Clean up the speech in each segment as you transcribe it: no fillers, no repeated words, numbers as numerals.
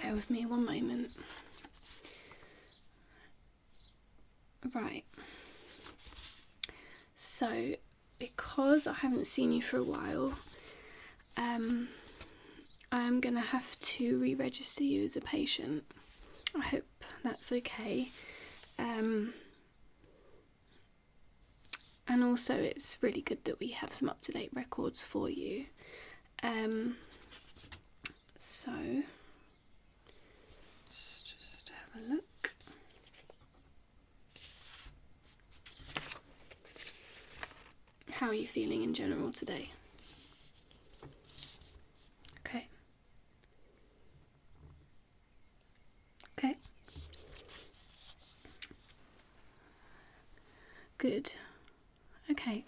bear with me one moment. Right. So, because I haven't seen you for a while, I'm going to have to re-register you as a patient. I hope that's okay. And also it's really good that we have some up-to-date records for you. So, let's just have a look. How are you feeling in general today? Okay. Okay. Good. Okay.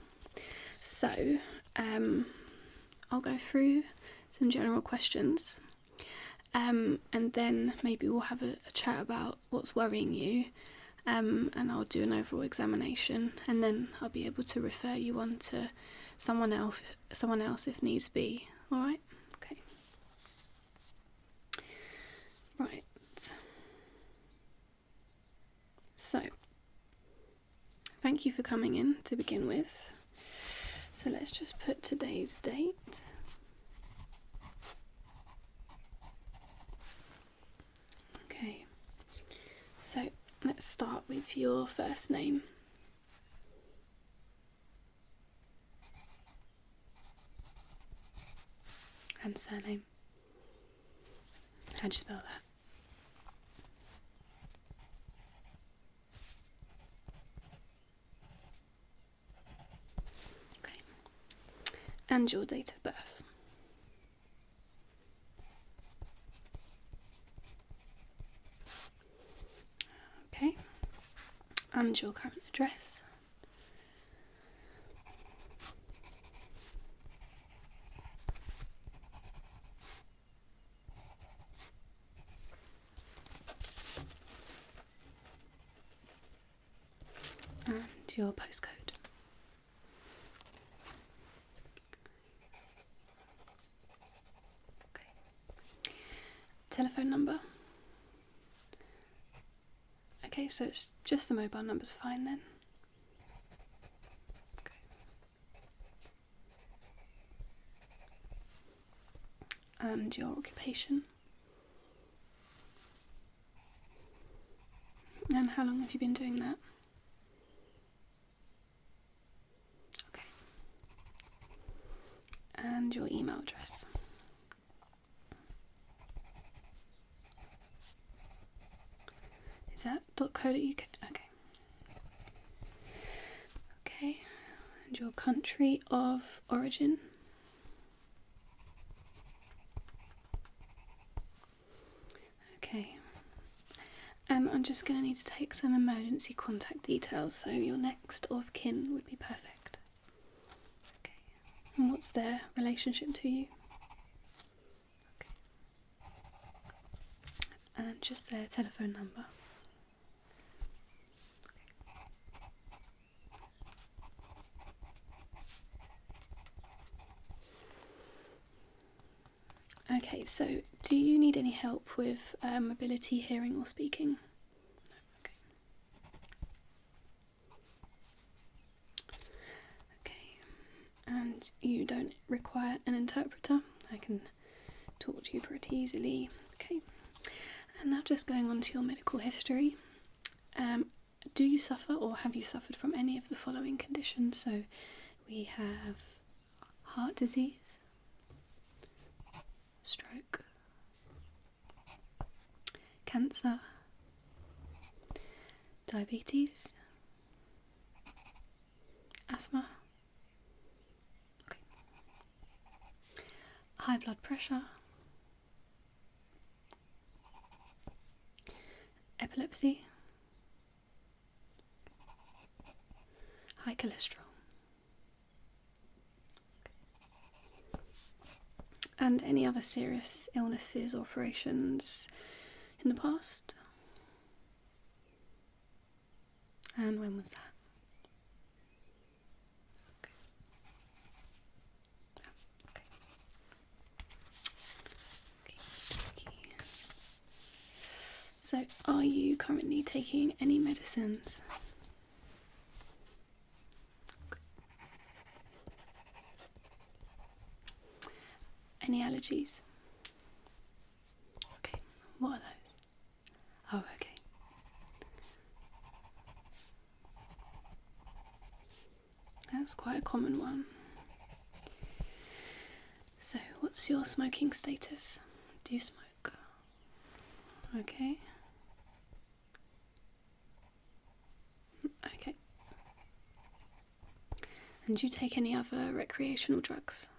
So, I'll go through some general questions, and then maybe we'll have a chat about what's worrying you, and I'll do an overall examination, and then I'll be able to refer you on to someone else if needs be. All right? Okay. Right. So, thank you for coming in to begin with. So let's just put today's date. Okay. So let's start with your first name. And surname. How'd you spell that? Okay. And your date of birth. Okay. And your current address. And your postcode. Okay. Telephone number. Okay, so it's just the mobile number's fine then. Okay. And your occupation. And how long have you been doing that? Okay. And your email address. Is that .co.uk? Okay. Okay. And your country of origin. Okay. I'm just going to need to take some emergency contact details, so your next of kin would be perfect. Okay. And what's their relationship to you? Okay. And just their telephone number. Okay, so do you need any help with mobility, hearing or speaking? No, okay. Okay, and you don't require an interpreter? I can talk to you pretty easily. Okay, and now just going on to your medical history. Do you suffer or have you suffered from any of the following conditions? So we have heart disease, stroke, cancer, diabetes, asthma, okay, high blood pressure, epilepsy, high cholesterol, and any other serious illnesses or operations in the past? And when was that? Okay. Okay. Okay. So, are you currently taking any medicines? Any allergies? Okay, what are those? Oh, okay. That's quite a common one. So, what's your smoking status? Do you smoke? Okay. Okay. And do you take any other recreational drugs?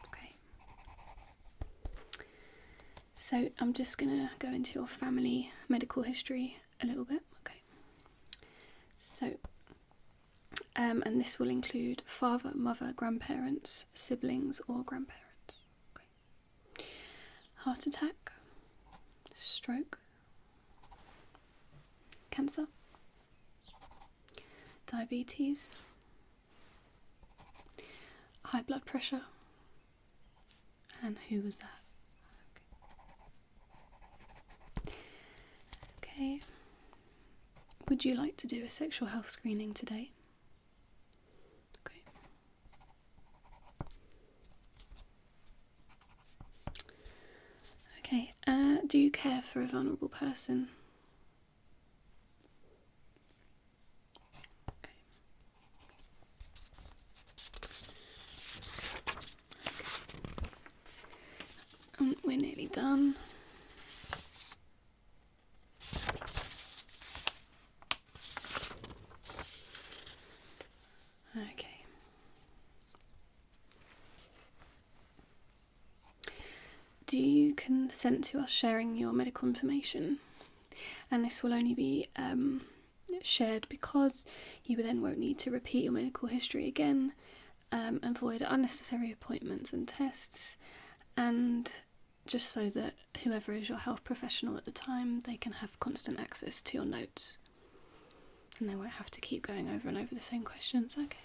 Okay. So I'm just going to go into your family medical history a little bit. Okay. So, and this will include father, mother, grandparents, siblings or grandparents. Okay. Heart attack, stroke, cancer, diabetes, high blood pressure, and who was that? Okay. Would you like to do a sexual health screening today? Okay. Okay, do you care for a vulnerable person? We're nearly done. Okay. Do you consent to us sharing your medical information? And this will only be shared because you then won't need to repeat your medical history again, avoid unnecessary appointments and tests, and just so that whoever is your health professional at the time, they can have constant access to your notes and they won't have to keep going over and over the same questions. Okay.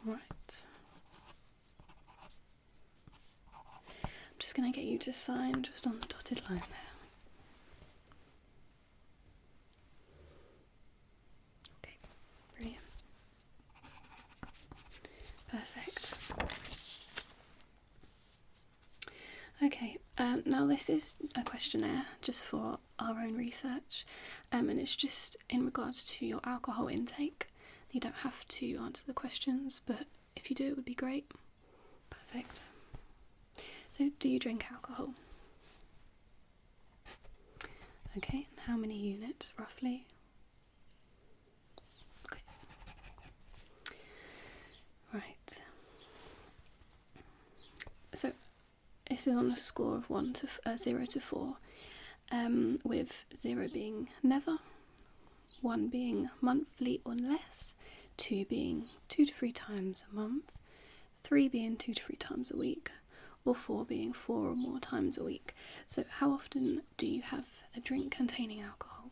Right. I'm just going to get you to sign just on the dotted line there. Okay, brilliant. Perfect. Okay, now this is a questionnaire just for our own research, and it's just in regards to your alcohol intake. You don't have to answer the questions, but if you do, it would be great. Perfect. So, do you drink alcohol? Okay, and how many units, roughly? Okay. Right. So, this is on a score of 0 to 4, with 0 being never, 1 being monthly or less, 2 being 2 to 3 times a month, 3 being 2 to 3 times a week, or 4 being 4 or more times a week. So how often do you have a drink containing alcohol?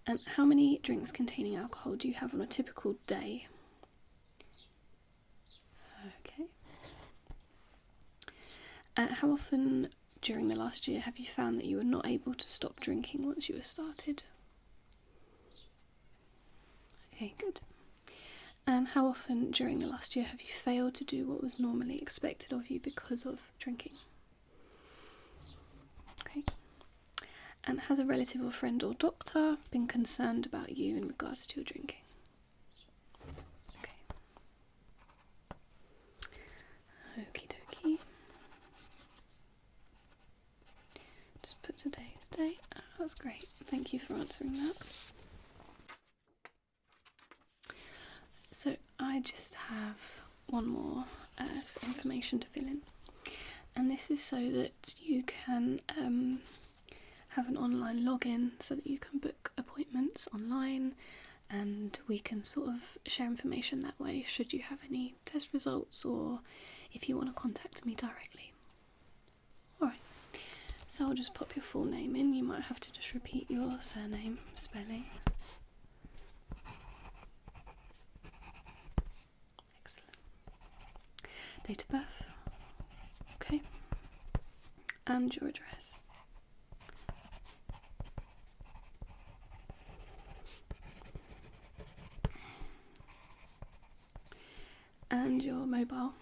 And how many drinks containing alcohol do you have on a typical day? Okay. How often during the last year have you found that you were not able to stop drinking once you were started? Okay, good. And how often during the last year have you failed to do what was normally expected of you because of drinking? Okay. And has a relative or friend or doctor been concerned about you in regards to your drinking? Okay. Okie dokie. Just put today's date. Oh, that's great. Thank you for answering that. So I just have one more information to fill in, and this is so that you can have an online login so that you can book appointments online, and we can sort of share information that way should you have any test results or if you want to contact me directly. Alright, so I'll just pop your full name in. You might have to just repeat your surname spelling. Date of birth. Okay. And your address. And your mobile.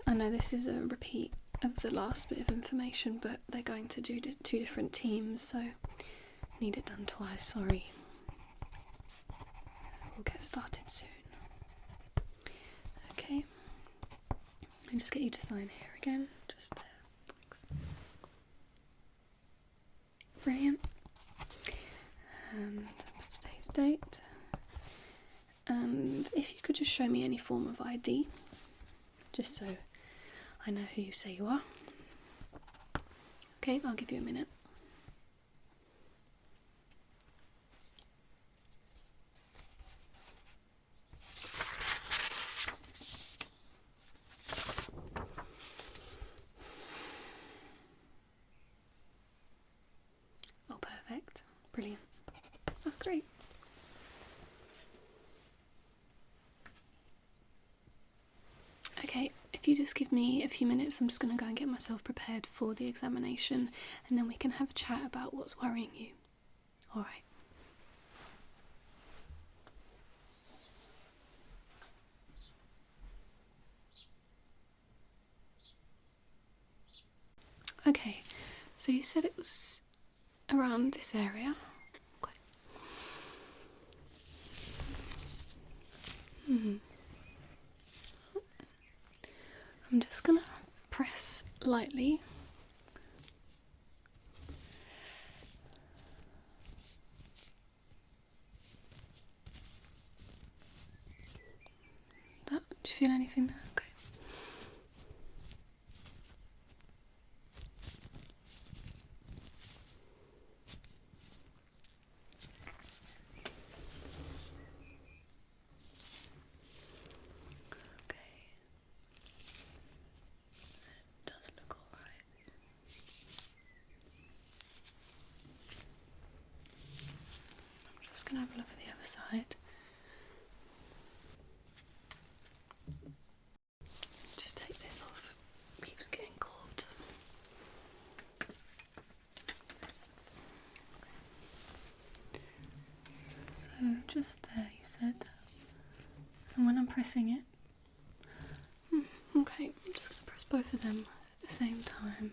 I know this is a repeat of the last bit of information, but they're going to do two different teams, so need it done twice, sorry. We'll get started soon. Okay. I'll just get you to sign here again, just there. Thanks. Brilliant. And today's date. And if you could just show me any form of ID, just so I know who you say you are. Okay, I'll give you a minute. Oh, perfect. Brilliant. That's great. Okay, if you just give me a few minutes, I'm just going to go and get myself prepared for the examination, and then we can have a chat about what's worrying you. Alright. Okay, so you said it was around this area. Okay. I'm just gonna press lightly. Do you feel anything there? Okay. Does look alright. I'm just going to have a look at the other side. Just take this off. It keeps getting caught. So just there, you said. And when I'm pressing it, okay, I'm just going to press both of them at the same time.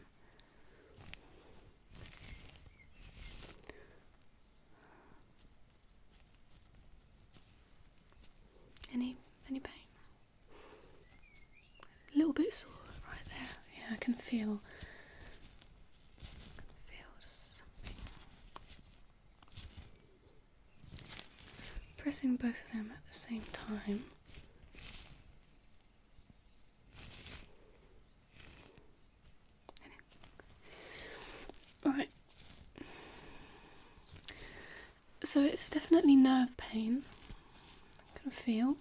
Any pain? A little bit sore right there. Yeah, I can feel something. Pressing both of them at the same time. Right. So it's definitely nerve pain. I can feel.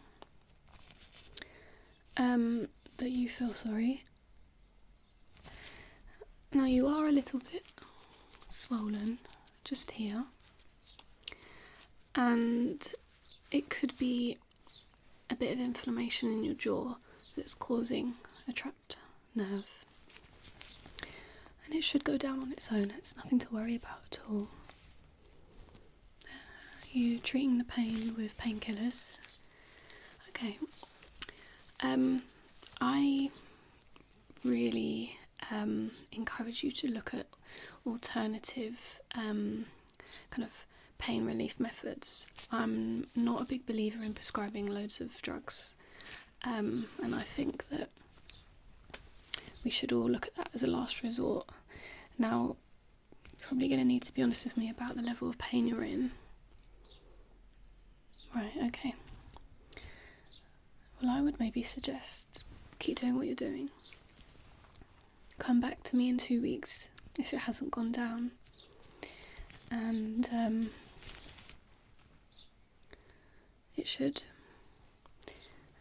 That you feel sorry. Now you are a little bit swollen just here, and it could be a bit of inflammation in your jaw that's causing a trapped nerve, and it should go down on its own. It's nothing to worry about at all. Are you treating the pain with painkillers? Okay. I really encourage you to look at alternative kind of pain relief methods. I'm not a big believer in prescribing loads of drugs, and I think that we should all look at that as a last resort. Now, you're probably going to need to be honest with me about the level of pain you're in. Right, okay. Well, I would maybe suggest keep doing what you're doing. Come back to me in 2 weeks if it hasn't gone down. And it should.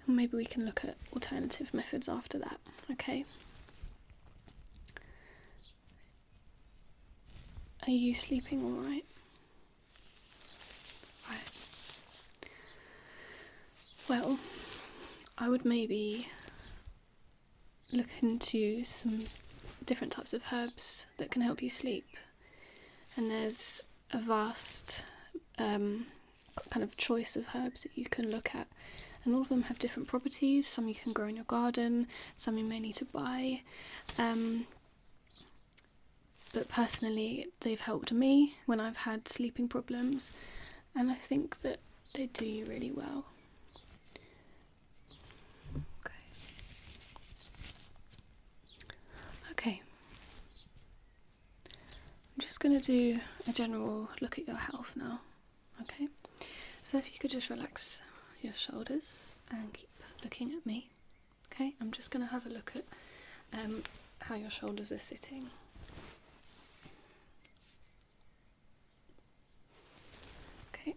And maybe we can look at alternative methods after that, okay? Are you sleeping all right? Right. Well, I would maybe look into some different types of herbs that can help you sleep. And there's a vast kind of choice of herbs that you can look at, and all of them have different properties. Some you can grow in your garden, some you may need to buy, but personally they've helped me when I've had sleeping problems, and I think that they do you really well. Okay, I'm just going to do a general look at your health now. Okay, so if you could just relax your shoulders and keep looking at me. Okay, I'm just going to have a look at how your shoulders are sitting. Okay.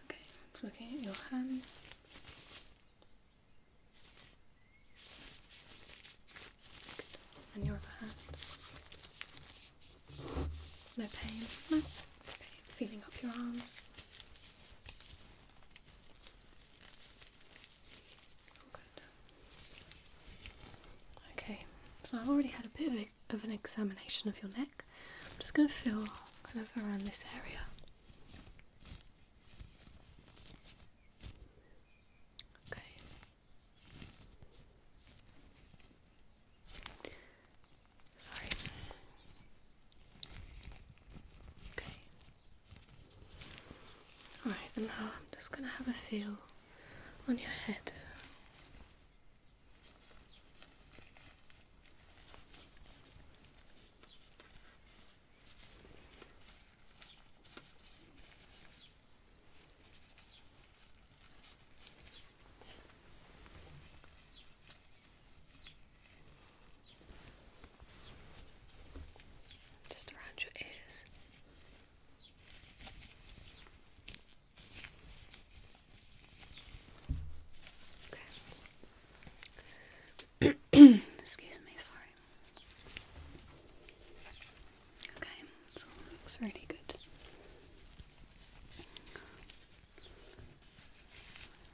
Okay, just looking at your hands. Good. And your other hand. No pain? No? Okay, feeling up your arms. All good. Okay, so I've already had a bit of an examination of your neck. I'm just going to feel kind of around this area. Okay. Sorry. Okay. Alright, and now I'm just going to have a feel on your head. Just around your ears. Okay. Excuse me, sorry. Okay, this all looks really good.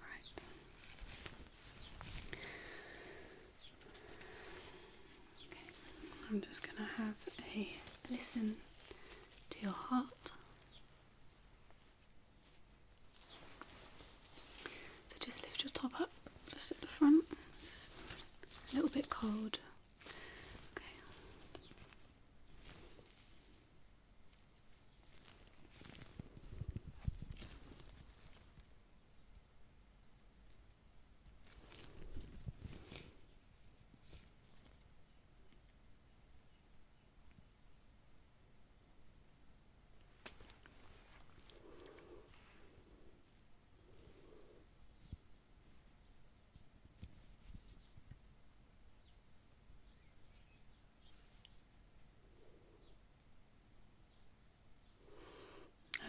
Right. Okay, I'm just going to have a listen to your heart. So just lift your top up, just at the front. It's a little bit cold. Okay.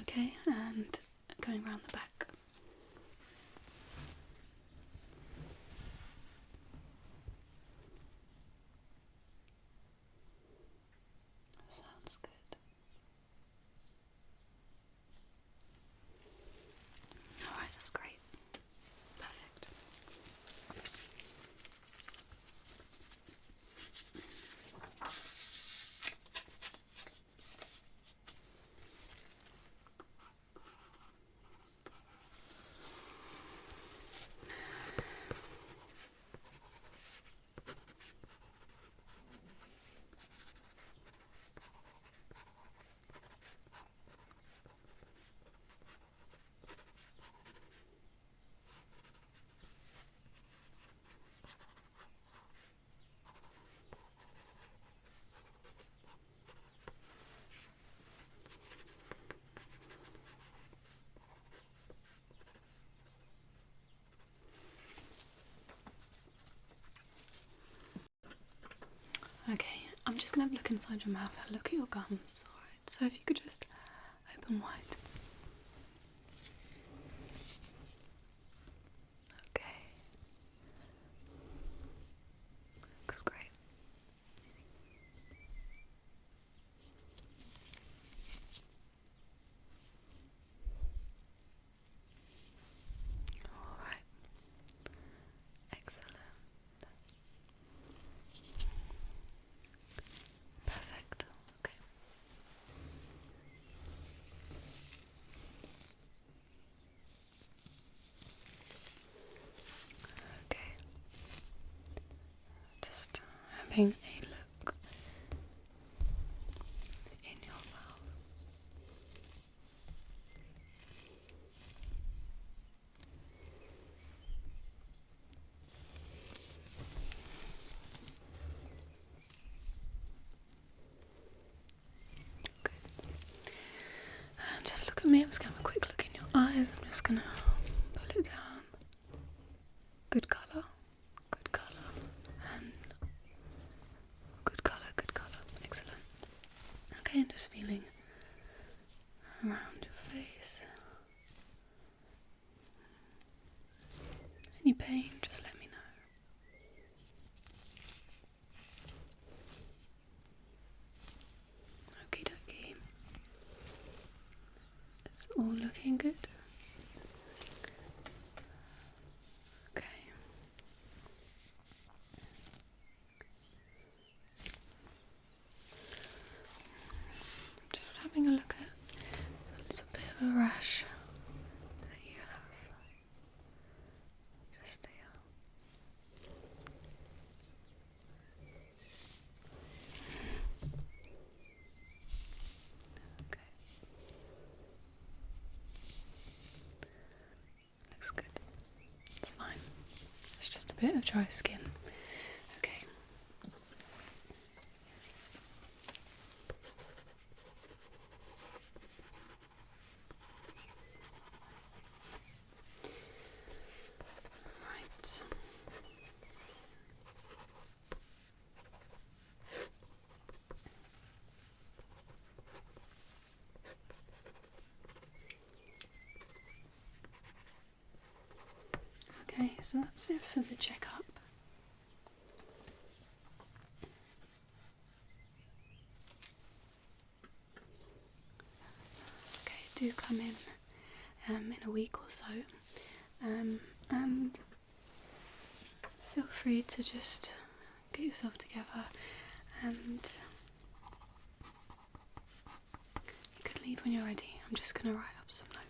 Okay, and going round the back. Sounds good. Alright, that's great. Perfect. Okay, I'm just going to have a look inside your mouth, have a look at your gums. Alright, so if you could just open wide. Okay. Looks great. having a look in your mouth. And just look at me. I'm just going to have a quick look in your eyes. I'm just going to pull it down. Good colour. Good colour. And good colour. Good colour. Excellent. Okay, and just feeling around your face. Any pain, just let me know. Okie dokie. It's all looking good. Okay. I'm just having a look at a little bit of a rash that you have just here. Okay. Looks good. It's fine. It's just a bit of dry skin. Okay. Right. Okay, so that's it for the checkup. Okay, do come in a week or so, and feel free to just get yourself together, and you can leave when you're ready. I'm just going to write up some notes.